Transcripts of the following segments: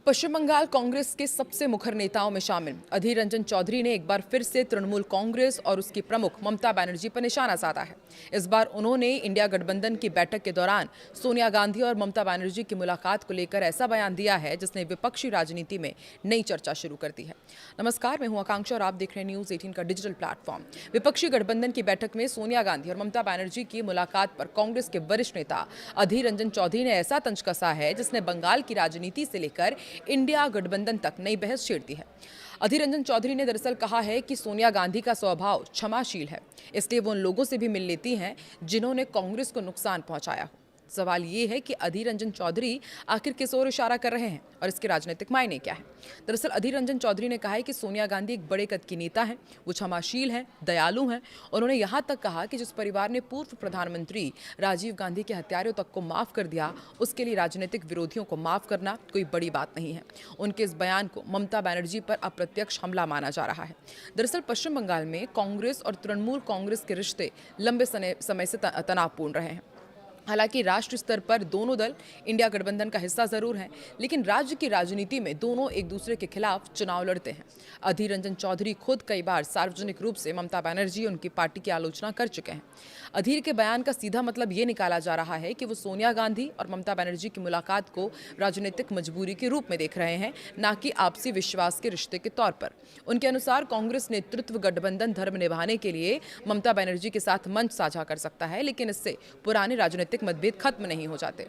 पश्चिम बंगाल कांग्रेस के सबसे मुखर नेताओं में शामिल अधीर रंजन चौधरी ने एक बार फिर से तृणमूल कांग्रेस और उसकी प्रमुख ममता बनर्जी पर निशाना साधा है। इस बार उन्होंने इंडिया गठबंधन की बैठक के दौरान सोनिया गांधी और ममता बनर्जी की मुलाकात को लेकर ऐसा बयान दिया है जिसने विपक्षी राजनीति में नई चर्चा शुरू कर दी है। नमस्कार, मैं हूं आकांक्षा और आप देख रहे हैं न्यूज 18 का डिजिटल प्लेटफॉर्म। विपक्षी गठबंधन की बैठक में सोनिया गांधी और ममता बनर्जी की मुलाकात पर कांग्रेस के वरिष्ठ नेता अधीर रंजन चौधरी ने ऐसा तंज कसा है जिसने बंगाल की राजनीति से लेकर इंडिया गठबंधन तक नई बहस छेड़ दी है। अधीर रंजन चौधरी ने दरअसल कहा है कि सोनिया गांधी का स्वभाव क्षमाशील है, इसलिए वो उन लोगों से भी मिल लेती हैं जिन्होंने कांग्रेस को नुकसान पहुंचाया हो। सवाल ये है कि अधीर रंजन चौधरी आखिर किस ओर इशारा कर रहे हैं और इसके राजनीतिक मायने क्या है। दरअसल अधीर रंजन चौधरी ने कहा है कि सोनिया गांधी एक बड़े कद की नेता हैं, वो क्षमाशील हैं, दयालु हैं। उन्होंने यहाँ तक कहा कि जिस परिवार ने पूर्व प्रधानमंत्री राजीव गांधी के हत्यारों तक को माफ कर दिया, उसके लिए राजनीतिक विरोधियों को माफ करना कोई बड़ी बात नहीं है। उनके इस बयान को ममता बनर्जी पर अप्रत्यक्ष हमला माना जा रहा है। दरअसल पश्चिम बंगाल में कांग्रेस और तृणमूल कांग्रेस के रिश्ते लंबे समय से तनावपूर्ण रहे हैं। हालांकि राष्ट्र स्तर पर दोनों दल इंडिया गठबंधन का हिस्सा जरूर हैं, लेकिन राज्य की राजनीति में दोनों एक दूसरे के खिलाफ चुनाव लड़ते हैं। अधीर रंजन चौधरी खुद कई बार सार्वजनिक रूप से ममता बनर्जी और उनकी पार्टी की आलोचना कर चुके हैं। अधीर के बयान का सीधा मतलब ये निकाला जा रहा है कि वो सोनिया गांधी और ममता बनर्जी की मुलाकात को राजनीतिक मजबूरी के रूप में देख रहे हैं, न कि आपसी विश्वास के रिश्ते के तौर पर। उनके अनुसार कांग्रेस नेतृत्व गठबंधन धर्म निभाने के लिए ममता बनर्जी के साथ मंच साझा कर सकता है, लेकिन इससे पुराने राजनीतिक मतभेद खत्म नहीं हो जाते।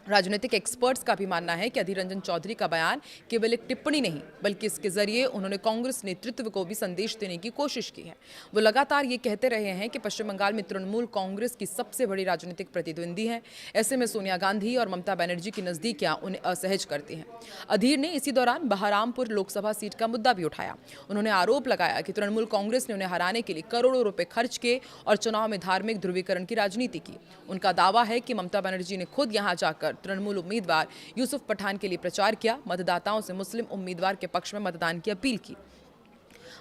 राजनीतिक एक्सपर्ट्स का भी मानना है कि अधीर रंजन चौधरी का बयान केवल एक टिप्पणी नहीं, बल्कि इसके जरिए उन्होंने कांग्रेस नेतृत्व को भी संदेश देने की कोशिश की है। वो लगातार ये कहते रहे हैं कि पश्चिम बंगाल में तृणमूल कांग्रेस की सबसे बड़ी राजनीतिक प्रतिद्वंदी है। ऐसे में सोनिया गांधी और ममता बनर्जी की नजदीकियां उन्हें असहज करती हैं। अधीर ने इसी दौरान बहरामपुर लोकसभा सीट का मुद्दा भी उठाया। उन्होंने आरोप लगाया कि तृणमूल कांग्रेस ने उन्हें हराने के लिए करोड़ों रुपए खर्च किए और चुनाव में धार्मिक ध्रुवीकरण की राजनीति की। उनका दावा है कि ममता बनर्जी ने खुद यहां जाकर तृणमूल उम्मीदवार यूसुफ पठान के लिए प्रचार किया, मतदाताओं से मुस्लिम उम्मीदवार के पक्ष में मतदान की अपील की।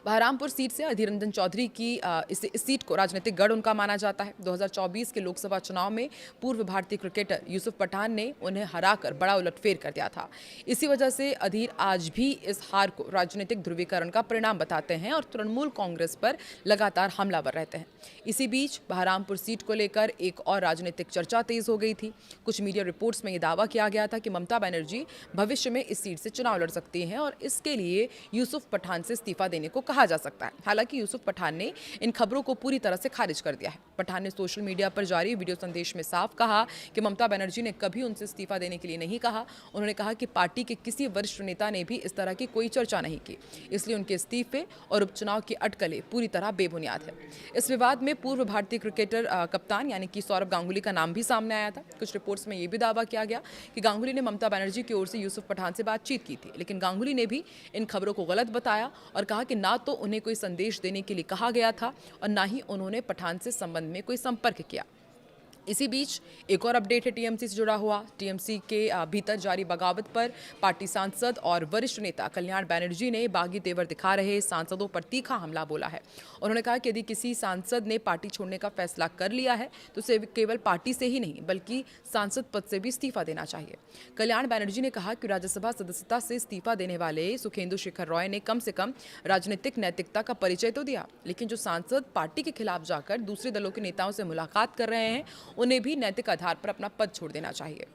बहरामपुर सीट से अधीर रंजन चौधरी की इस सीट को राजनीतिक गढ़ उनका माना जाता है। 2024 के लोकसभा चुनाव में पूर्व भारतीय क्रिकेटर यूसुफ पठान ने उन्हें हराकर बड़ा उलटफेर कर दिया था। इसी वजह से अधीर आज भी इस हार को राजनीतिक ध्रुवीकरण का परिणाम बताते हैं और तृणमूल कांग्रेस पर लगातार हमलावर रहते हैं। इसी बीच बहरामपुर सीट को लेकर एक और राजनीतिक चर्चा तेज हो गई थी। कुछ मीडिया रिपोर्ट्स में यह दावा किया गया था कि ममता बनर्जी भविष्य में इस सीट से चुनाव लड़ सकती हैं और इसके लिए यूसुफ पठान से इस्तीफा देने को कहा जा सकता है। हालांकि यूसुफ पठान ने इन खबरों को पूरी तरह से खारिज कर दिया है। पठान ने सोशल मीडिया पर जारी वीडियो संदेश में साफ कहा कि ममता बनर्जी ने कभी उनसे इस्तीफा देने के लिए नहीं कहा। उन्होंने कहा कि पार्टी के किसी वरिष्ठ नेता ने भी इस तरह की कोई चर्चा नहीं की, इसलिए उनके इस्तीफे और उपचुनाव की अटकलें पूरी तरह बेबुनियाद है। इस विवाद में पूर्व भारतीय क्रिकेटर कप्तान यानी कि सौरव गांगुली का नाम भी सामने आया था। कुछ रिपोर्ट्स में यह भी दावा किया गया कि गांगुली ने ममता बनर्जी की ओर से यूसुफ पठान से बातचीत की थी, लेकिन गांगुली ने भी इन खबरों को गलत बताया और कहा कि ना तो उन्हें कोई संदेश देने के लिए कहा गया था और ना ही उन्होंने पठान से संबंध में कोई संपर्क किया। इसी बीच एक और अपडेट है टीएमसी से जुड़ा हुआ। टीएमसी के भीतर जारी बगावत पर पार्टी सांसद और वरिष्ठ नेता कल्याण बनर्जी ने बागी तेवर दिखा रहे सांसदों पर तीखा हमला बोला है। उन्होंने कहा कि यदि किसी सांसद ने पार्टी छोड़ने का फैसला कर लिया है तो उसे केवल पार्टी से ही नहीं बल्कि सांसद पद से भी इस्तीफा देना चाहिए। कल्याण बनर्जी ने कहा कि राज्यसभा सदस्यता से इस्तीफा देने वाले सुखेंदु शेखर रॉय ने कम से कम राजनीतिक नैतिकता का परिचय तो दिया, लेकिन जो सांसद पार्टी के खिलाफ जाकर दूसरे दलों के नेताओं से मुलाकात कर रहे हैं उन्हें भी नैतिक आधार पर अपना पद छोड़ देना चाहिए।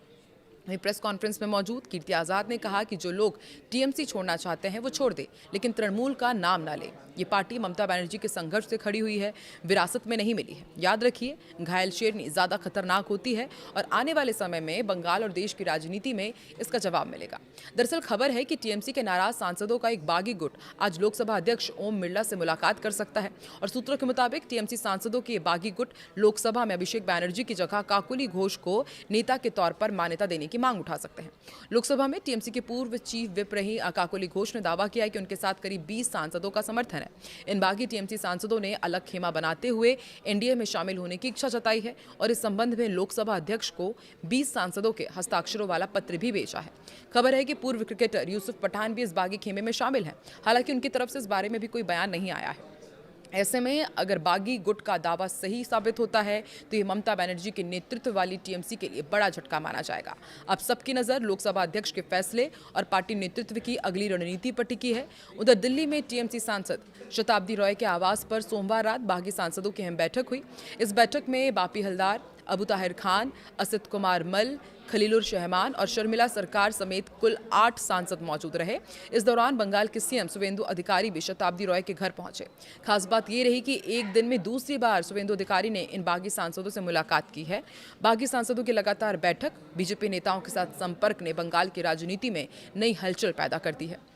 वहीं प्रेस कॉन्फ्रेंस में मौजूद कीर्ति आजाद ने कहा कि जो लोग टीएमसी छोड़ना चाहते हैं वो छोड़ दे, लेकिन तृणमूल का नाम ना ले। ये पार्टी ममता बनर्जी के संघर्ष से खड़ी हुई है, विरासत में नहीं मिली है। याद रखिए, घायल शेरनी ज्यादा खतरनाक होती है और आने वाले समय में बंगाल और देश की राजनीति में इसका जवाब मिलेगा। दरअसल खबर है कि टीएमसी के नाराज सांसदों का एक बागी गुट आज लोकसभा अध्यक्ष ओम बिरला से मुलाकात कर सकता है और सूत्रों के मुताबिक टीएमसी सांसदों के बागी गुट लोकसभा में अभिषेक बैनर्जी की जगह काकोली घोष को नेता के तौर पर मान्यता देने की मांग उठा सकते हैं। लोकसभा में टीएमसी के पूर्व चीफ विप रही काकोली घोष ने दावा किया कि उनके साथ करीब 20 सांसदों का समर्थन है। इन बागी टीएमसी सांसदों ने अलग खेमा बनाते हुए एनडीए में शामिल होने की इच्छा जताई है और इस संबंध में लोकसभा अध्यक्ष को 20 सांसदों के हस्ताक्षरों वाला पत्र भी भेजा है। खबर है कि पूर्व क्रिकेटर यूसुफ पठान भी इस बागी खेमे में शामिल हैं। हालांकि उनकी तरफ से इस बारे में भी कोई बयान नहीं आया है। ऐसे में अगर बागी गुट का दावा सही साबित होता है तो ये ममता बनर्जी के नेतृत्व वाली टीएमसी के लिए बड़ा झटका माना जाएगा। अब सबकी नज़र लोकसभा अध्यक्ष के फैसले और पार्टी नेतृत्व की अगली रणनीति पर टिकी है। उधर दिल्ली में टीएमसी सांसद शताब्दी रॉय के आवास पर सोमवार रात बागी सांसदों की अहम बैठक हुई। इस बैठक में बापी हलदार, अबू ताहिर खान, असित कुमार मल, खलीलुर रहमान और शर्मिला सरकार समेत कुल 8 सांसद मौजूद रहे। इस दौरान बंगाल के सीएम शुवेंदु अधिकारी भी शताब्दी रॉय के घर पहुंचे। खास बात ये रही कि एक दिन में दूसरी बार शुवेंदु अधिकारी ने इन बागी सांसदों से मुलाकात की है। बागी सांसदों की लगातार बैठक बीजेपी नेताओं के साथ संपर्क ने बंगाल की राजनीति में नई हलचल पैदा कर दी है।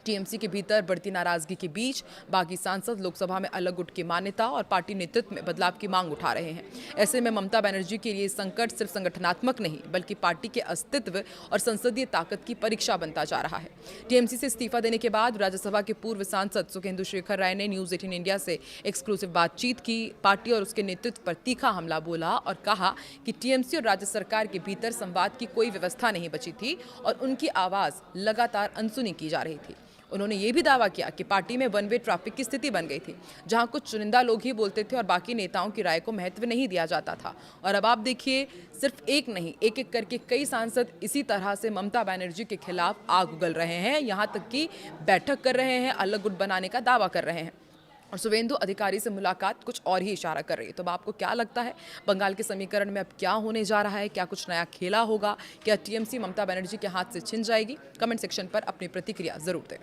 टीएमसी के भीतर बढ़ती नाराजगी के बीच बागी सांसद लोकसभा में अलग गुट की मान्यता और पार्टी नेतृत्व में बदलाव की मांग उठा रहे हैं। ऐसे में ममता बनर्जी के लिए संकट सिर्फ संगठनात्मक नहीं बल्कि पार्टी के अस्तित्व और संसदीय ताकत की परीक्षा बनता जा रहा है। टीएमसी से इस्तीफा देने के बाद राज्यसभा के पूर्व सांसद सुखेंदु शेखर राय ने न्यूज 18 इंडिया से एक्सक्लूसिव बातचीत की। पार्टी और उसके नेतृत्व पर तीखा हमला बोला और कहा कि टीएमसी और राज्य सरकार के भीतर संवाद की कोई व्यवस्था नहीं बची थी और उनकी आवाज लगातार अनसुनी की जा रही थी। उन्होंने ये भी दावा किया कि पार्टी में वन वे ट्रैफिक की स्थिति बन गई थी, जहां कुछ चुनिंदा लोग ही बोलते थे और बाकी नेताओं की राय को महत्व नहीं दिया जाता था। और अब आप देखिए, सिर्फ एक नहीं, एक एक करके कई सांसद इसी तरह से ममता बनर्जी के खिलाफ आग उगल रहे हैं, यहाँ तक कि बैठक कर रहे हैं, अलग गुट बनाने का दावा कर रहे हैं। और शुवेंदु अधिकारी से मुलाकात कुछ और ही इशारा कर रही है। तो अब आपको क्या लगता है, बंगाल के समीकरण में अब क्या होने जा रहा है? क्या कुछ नया खेला होगा? क्या टीएमसी ममता बनर्जी के हाथ से छिन जाएगी? कमेंट सेक्शन पर अपनी प्रतिक्रिया जरूर दें।